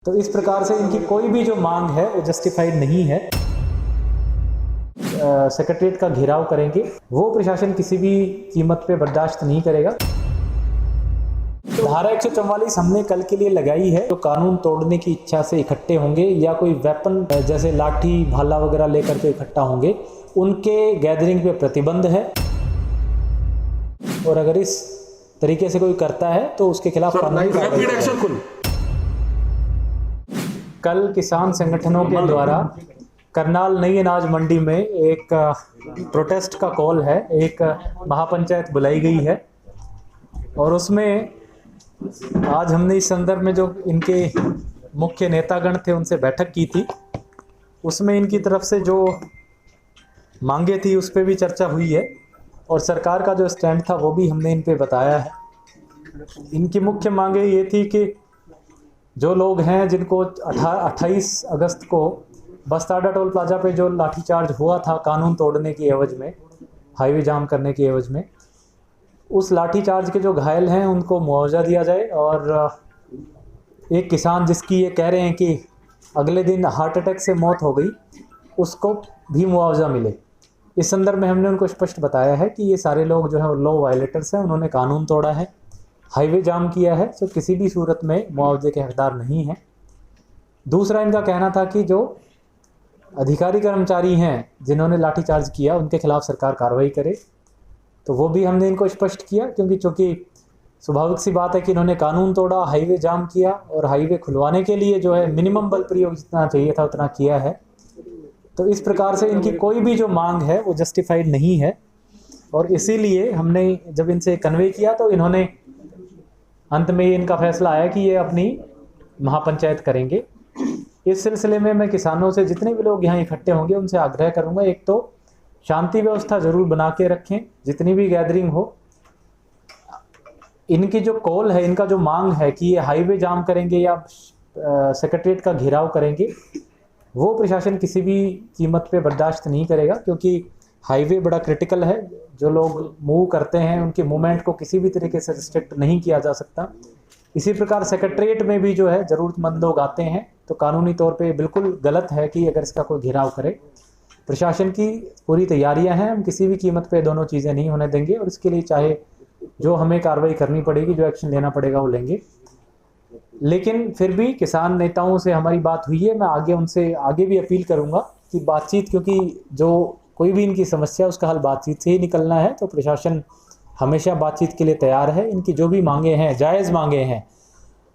तो इस प्रकार से इनकी कोई भी जो मांग है वो जस्टिफाइड नहीं है। सेक्रेटरीट का घेराव करेंगे, वो प्रशासन किसी भी कीमत पे बर्दाश्त नहीं करेगा। धारा 144 हमने कल के लिए लगाई है। जो कानून तोड़ने की इच्छा से इकट्ठे होंगे या कोई वेपन जैसे लाठी भाला वगैरह लेकर के इकट्ठा होंगे, उनके गैदरिंग पे प्रतिबंध है। और अगर इस तरीके से कोई करता है तो उसके खिलाफ कानूनी कार्रवाई होगी। कल किसान संगठनों के द्वारा करनाल नई अनाज मंडी में एक प्रोटेस्ट का कॉल है, एक महापंचायत बुलाई गई है और उसमें आज हमने इस संदर्भ में जो इनके मुख्य नेतागण थे उनसे बैठक की थी। उसमें इनकी तरफ से जो मांगे थी उस पर भी चर्चा हुई है और सरकार का जो स्टैंड था वो भी हमने इन पे बताया है। इनकी मुख्य मांगे ये थी कि जो लोग हैं जिनको 28 अगस्त को बस्ताडा टोल प्लाजा पे जो लाठीचार्ज हुआ था कानून तोड़ने की एवज में, हाईवे जाम करने की एवज में, उस लाठीचार्ज के जो घायल हैं उनको मुआवजा दिया जाए। और एक किसान जिसकी ये कह रहे हैं कि अगले दिन हार्ट अटैक से मौत हो गई, उसको भी मुआवजा मिले। इस संदर्भ में हमने उनको स्पष्ट बताया है कि ये सारे लोग जो है लॉ वायलेटर्स हैं, उन्होंने कानून तोड़ा है, हाईवे जाम किया है, तो किसी भी सूरत में मुआवजे के हकदार नहीं हैं। दूसरा इनका कहना था कि जो अधिकारी कर्मचारी हैं जिन्होंने लाठीचार्ज किया उनके खिलाफ सरकार कार्रवाई करे, तो वो भी हमने इनको स्पष्ट किया, क्योंकि चूँकि स्वाभाविक सी बात है कि इन्होंने कानून तोड़ा, हाईवे जाम किया और हाईवे खुलवाने के लिए जो है मिनिमम बल प्रयोग जितना चाहिए था उतना किया है। तो इस प्रकार से इनकी कोई भी जो मांग है वो जस्टिफाइड नहीं है और इसीलिए हमने जब इनसे कन्वे किया तो इन्होंने अंत में इनका फैसला आया कि ये अपनी महापंचायत करेंगे। इस सिलसिले में मैं किसानों से जितने भी लोग यहाँ इकट्ठे होंगे उनसे आग्रह करूँगा, एक तो शांति व्यवस्था ज़रूर बना के रखें, जितनी भी गैदरिंग हो। इनकी जो कॉल है, इनका जो मांग है कि ये हाईवे जाम करेंगे या सेक्रेटरीट का घेराव करेंगे, वो प्रशासन किसी भी कीमत पे बर्दाश्त नहीं करेगा, क्योंकि हाईवे बड़ा क्रिटिकल है। जो लोग मूव करते हैं उनके मूवमेंट को किसी भी तरीके से रिस्ट्रिक्ट नहीं किया जा सकता। इसी प्रकार सेक्रेटरीट में भी जो है ज़रूरतमंद लोग आते हैं, तो कानूनी तौर पे बिल्कुल गलत है कि अगर इसका कोई घेराव करे। प्रशासन की पूरी तैयारियां हैं, हम किसी भी कीमत पे दोनों चीज़ें नहीं होने देंगे और इसके लिए चाहे जो हमें कार्रवाई करनी पड़ेगी, जो एक्शन लेना पड़ेगा वो लेंगे। लेकिन फिर भी किसान नेताओं से हमारी बात हुई है, मैं आगे उनसे आगे भी अपील करूंगा कि बातचीत, क्योंकि जो कोई भी इनकी समस्या उसका हल बातचीत से ही निकलना है, तो प्रशासन हमेशा बातचीत के लिए तैयार है। इनकी जो भी मांगे हैं, जायज़ मांगे हैं,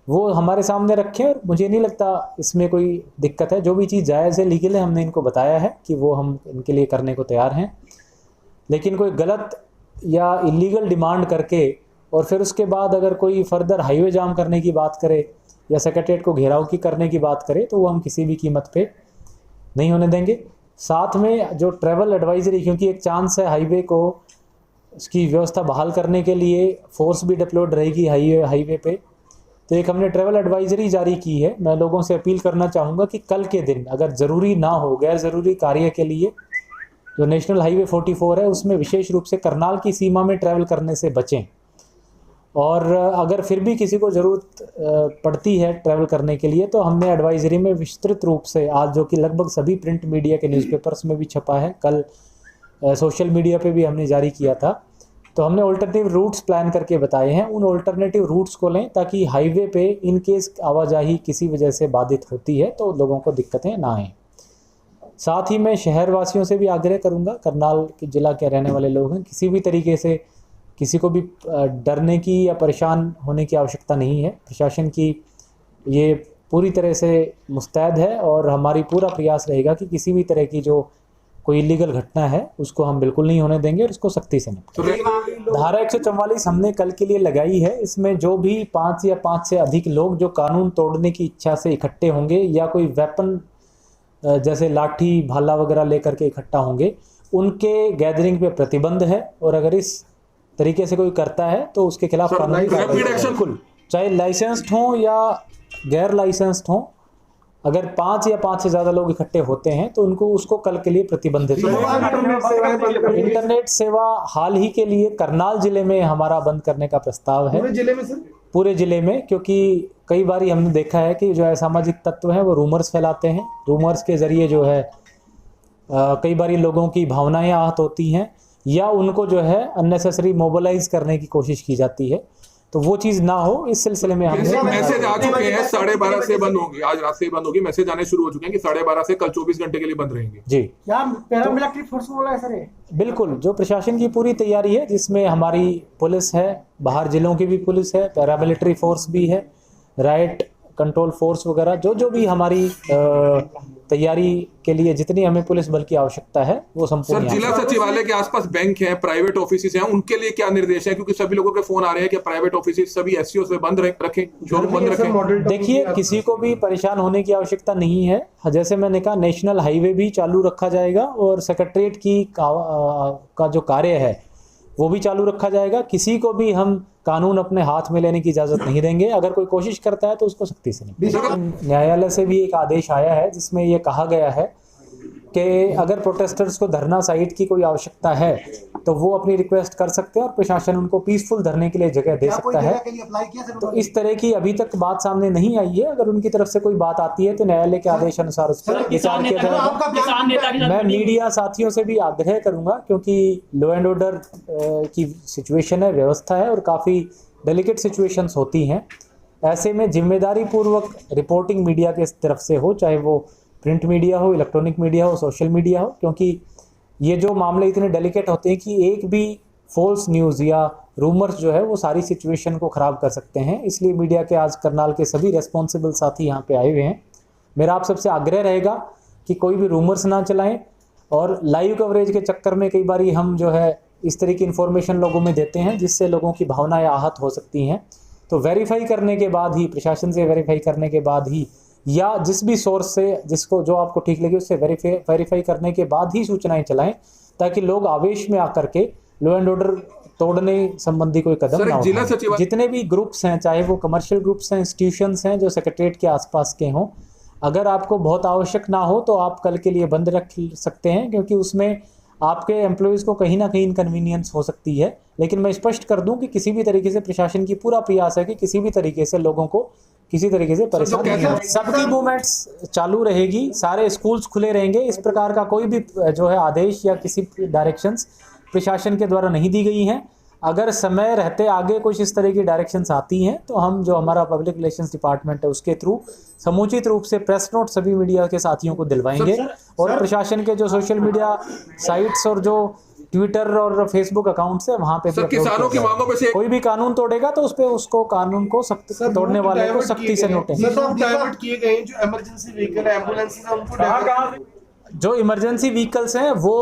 वो हमारे सामने रखें और मुझे नहीं लगता इसमें कोई दिक्कत है। जो भी चीज़ जायज़ है, लीगल है, हमने इनको बताया है कि वो हम इनके लिए करने को तैयार हैं। लेकिन कोई गलत या इलीगल डिमांड करके और फिर उसके बाद अगर कोई फर्दर हाईवे जाम करने की बात करे या सेक्रेटरीट को घेराव की करने की बात करे, तो वो हम किसी भी कीमत पे नहीं होने देंगे। साथ में जो ट्रैवल एडवाइजरी, क्योंकि एक चांस है हाईवे को उसकी व्यवस्था बहाल करने के लिए फोर्स भी डिप्लॉयड रहेगी हाईवे पे, तो एक हमने ट्रैवल एडवाइजरी जारी की है। मैं लोगों से अपील करना चाहूँगा कि कल के दिन अगर ज़रूरी ना हो, गैर ज़रूरी कार्य के लिए जो नेशनल हाईवे 44 है उसमें विशेष रूप से करनाल की सीमा में ट्रैवल करने से बचें। और अगर फिर भी किसी को ज़रूरत पड़ती है ट्रैवल करने के लिए, तो हमने एडवाइजरी में विस्तृत रूप से आज, जो कि लगभग सभी प्रिंट मीडिया के न्यूज़पेपर्स में भी छपा है, कल सोशल मीडिया पे भी हमने जारी किया था, तो हमने ऑल्टरनेटिव रूट्स प्लान करके बताए हैं। उन ऑल्टरनेटिव रूट्स को लें ताकि हाईवे पे इन केस आवाजाही किसी वजह से बाधित होती है तो लोगों को दिक्कतें ना आएँ। साथ ही मैं शहर वासियों से भी आग्रह करूँगा, करनाल के ज़िला के रहने वाले लोग हैं, किसी भी तरीके से किसी को भी डरने की या परेशान होने की आवश्यकता नहीं है। प्रशासन की ये पूरी तरह से मुस्तैद है और हमारी पूरा प्रयास रहेगा कि किसी भी तरह की जो कोई इलीगल घटना है उसको हम बिल्कुल नहीं होने देंगे और इसको सख्ती से निपटेंगे। धारा 144 हमने कल के लिए लगाई है। इसमें जो भी 5 या 5 से अधिक लोग जो कानून तोड़ने की इच्छा से इकट्ठे होंगे या कोई वेपन जैसे लाठी भाला वगैरह लेकर के इकट्ठा होंगे, उनके गैदरिंग पे प्रतिबंध है और अगर इस तरीके से कोई करता है तो उसके खिलाफ कानूनी कार्रवाई बिल्कुल, चाहे लाइसेंस्ड हों या गैर लाइसेंस्ड हों। अगर 5 या 5 से ज़्यादा लोग इकट्ठे होते हैं तो उनको उसको कल के लिए प्रतिबंधित है। इंटरनेट सेवा हाल ही के लिए करनाल जिले में हमारा बंद करने का प्रस्ताव है, पूरे जिले में, क्योंकि कई बार हमने देखा है कि जो असामाजिक तत्व हैं वो रूमर्स फैलाते हैं। रूमर्स के ज़रिए जो है कई बार लोगों की भावनाएं आहत होती हैं या उनको जो है अननेसेसरी मोबिलाइज करने की कोशिश की जाती है। तो वो चीज़ ना हो, इस सिलसिले में हमने मैसेज आ चुके हैं 12:30 से बंद होंगे, आज रात से बंद होगी, मैसेज आने शुरू हो चुके हैं कि 12:30 से कल 24 घंटे के लिए बंद रहेंगे। जी, पैरामिलिट्री फोर्स बोला है सर? बिल्कुल, जो प्रशासन की पूरी तैयारी है, जिसमें हमारी पुलिस है, बाहर जिलों की भी पुलिस है, पैरामिलिट्री फोर्स भी है, राइट कंट्रोल फोर्स वगैरह, जो भी हमारी तैयारी के लिए जितनी हमें पुलिस बल की आवश्यकता है वो संपूर्ण। सर, जिला सचिवालय के आसपास बैंक हैं, प्राइवेट ऑफिस हैं, उनके लिए क्या निर्देश है? क्योंकि सभी लोगों के फोन आ रहे हैं कि प्राइवेट ऑफिस सभी एससीओ से बंद रखें, शोरूम बंद रखें। देखिए, किसी को भी परेशान होने की आवश्यकता नहीं है। जैसे मैंने कहा, नेशनल हाईवे भी चालू रखा जाएगा और सेक्रेटरीट की का जो कार्य है वो भी चालू रखा जाएगा। किसी को भी हम कानून अपने हाथ में लेने की इजाज़त नहीं देंगे। अगर कोई कोशिश करता है तो उसको सख्ती से नहीं। न्यायालय से भी एक आदेश आया है जिसमें ये कहा गया है कि अगर प्रोटेस्टर्स को धरना साइट की कोई आवश्यकता है तो वो अपनी रिक्वेस्ट कर सकते हैं और प्रशासन उनको पीसफुल धरने के लिए जगह दे सकता है। तो इस तरह की अभी तक बात सामने नहीं आई है। अगर उनकी तरफ से कोई बात आती है तो न्यायालय के आदेश अनुसार उस पर विचार किया जाएगा। मैं मीडिया साथियों से भी आग्रह करूंगा, क्योंकि लॉ एंड ऑर्डर की सिचुएशन है, व्यवस्था है और काफ़ी डेलिकेट सिचुएशंस होती हैं। ऐसे में जिम्मेदारी पूर्वक रिपोर्टिंग मीडिया के तरफ से हो, चाहे वो प्रिंट मीडिया हो, इलेक्ट्रॉनिक मीडिया हो, सोशल मीडिया हो, क्योंकि ये जो मामले इतने डेलिकेट होते हैं कि एक भी फॉल्स न्यूज़ या रूमर्स जो है वो सारी सिचुएशन को ख़राब कर सकते हैं। इसलिए मीडिया के आज करनाल के सभी रेस्पॉन्सिबल साथी यहाँ पे आए हुए हैं। मेरा आप सबसे आग्रह रहेगा कि कोई भी रूमर्स ना चलाएं और लाइव कवरेज के चक्कर में कई बार हम जो है इस तरह की इन्फॉर्मेशन लोगों में देते हैं जिससे लोगों की भावनाएं आहत हो सकती हैं। तो वेरीफाई करने के बाद ही, प्रशासन से वेरीफाई करने के बाद ही, या जिस भी सोर्स से जिसको जो आपको ठीक लगे उससे वेरीफाई करने के बाद ही सूचनाएं चलाएं, ताकि लोग आवेश में आकर के लॉ एंड ऑर्डर तोड़ने संबंधी कोई कदम ना उठाएं। जितने भी ग्रुप्स हैं, चाहे वो कमर्शियल ग्रुप्स हैं, इंस्टीट्यूशंस हैं जो सेक्रेटरीट के आसपास के हों, अगर आपको बहुत आवश्यक ना हो तो आप कल के लिए बंद रख सकते हैं, क्योंकि उसमें आपके एम्प्लॉयज़ को कहीं ना कहीं इनकन्वीनियंस हो सकती है। लेकिन मैं स्पष्ट कर दूं कि किसी भी तरीके से प्रशासन की पूरा प्रयास है कि किसी भी तरीके से लोगों को किसी तरीके से परेशान नहीं हो। सबकी मूवमेंट्स चालू रहेगी, सारे स्कूल्स खुले रहेंगे। इस प्रकार का कोई भी जो है आदेश या किसी डायरेक्शंस प्रशासन के द्वारा नहीं दी गई हैं। अगर समय रहते आगे कुछ इस तरह की डायरेक्शंस आती हैं तो हम जो हमारा पब्लिक रिलेशंस डिपार्टमेंट है उसके थ्रू समुचित रूप से प्रेस नोट सभी मीडिया के साथियों को दिलवाएंगे। और प्रशासन के जो सोशल मीडिया साइट्स और जो ट्विटर और फेसबुक अकाउंट्स है वहां पे किसानों की मांगों में से कोई भी कानून तोड़ेगा तो उस पे उसको कानून को सख्त तोड़ने वाले को सख्ती से नोटेंगे। डाइवर्ट किए गए जो इमरजेंसी व्हीकल है, एम्बुलेंस है, उनको जो इमरजेंसी व्हीकल्स हैं वो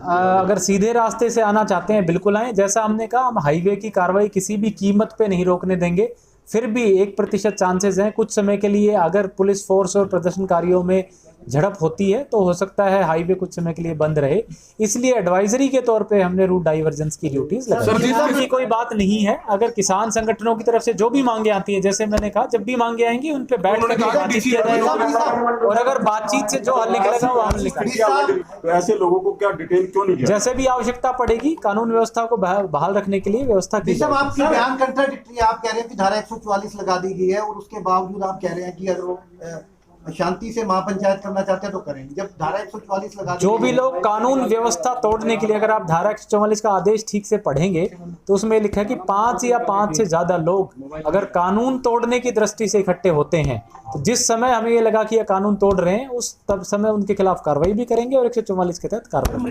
अगर सीधे रास्ते से आना चाहते हैं बिल्कुल आएँ। जैसा हमने कहा, हम हाईवे की कार्रवाई किसी भी कीमत पे नहीं रोकने देंगे। फिर भी 1% चांसेस हैं कुछ समय के लिए अगर पुलिस फोर्स और प्रदर्शनकारियों में झड़प होती है तो हो सकता है हाईवे कुछ समय के लिए बंद रहे। इसलिए एडवाइजरी के तौर पे हमने रूट डाइवर्जेंस की ड्यूटीज लगाई की कोई बात नहीं है। अगर किसान संगठनों की तरफ से जो भी मांगे आती है, जैसे मैंने कहा, जब भी मांगे आएंगी उन पे बैठ कर बातचीत किया जाएगा और अगर बातचीत से जो हल निकलेगा वो हल निकलेगा। ऐसे लोगों को क्या डिटेन क्यों नहीं किया? जैसे भी आवश्यकता पड़ेगी कानून व्यवस्था को बहाल रखने के लिए व्यवस्था की जाएगी। आपकी बयान कंट्राडिक्टरी, आप कह रहे हैं कि धारा 144 लगा दी गई है और उसके बावजूद आप कह रहे हैं कि अगर वो शांति से महापंचायत करना चाहते हैं तो करें। जब धारा 144 लगा दी, जो भी लोग कानून व्यवस्था तोड़ने के लिए, अगर आप धारा 144 का आदेश ठीक से पढ़ेंगे तो उसमें लिखा है कि 5 या 5 से ज्यादा लोग अगर कानून तोड़ने की दृष्टि से इकट्ठे होते हैं तो जिस समय हमें ये लगा कि ये कानून तोड़ रहे हैं उस तब समय उनके खिलाफ कार्रवाई भी करेंगे और 144 के तहत कार्रवाई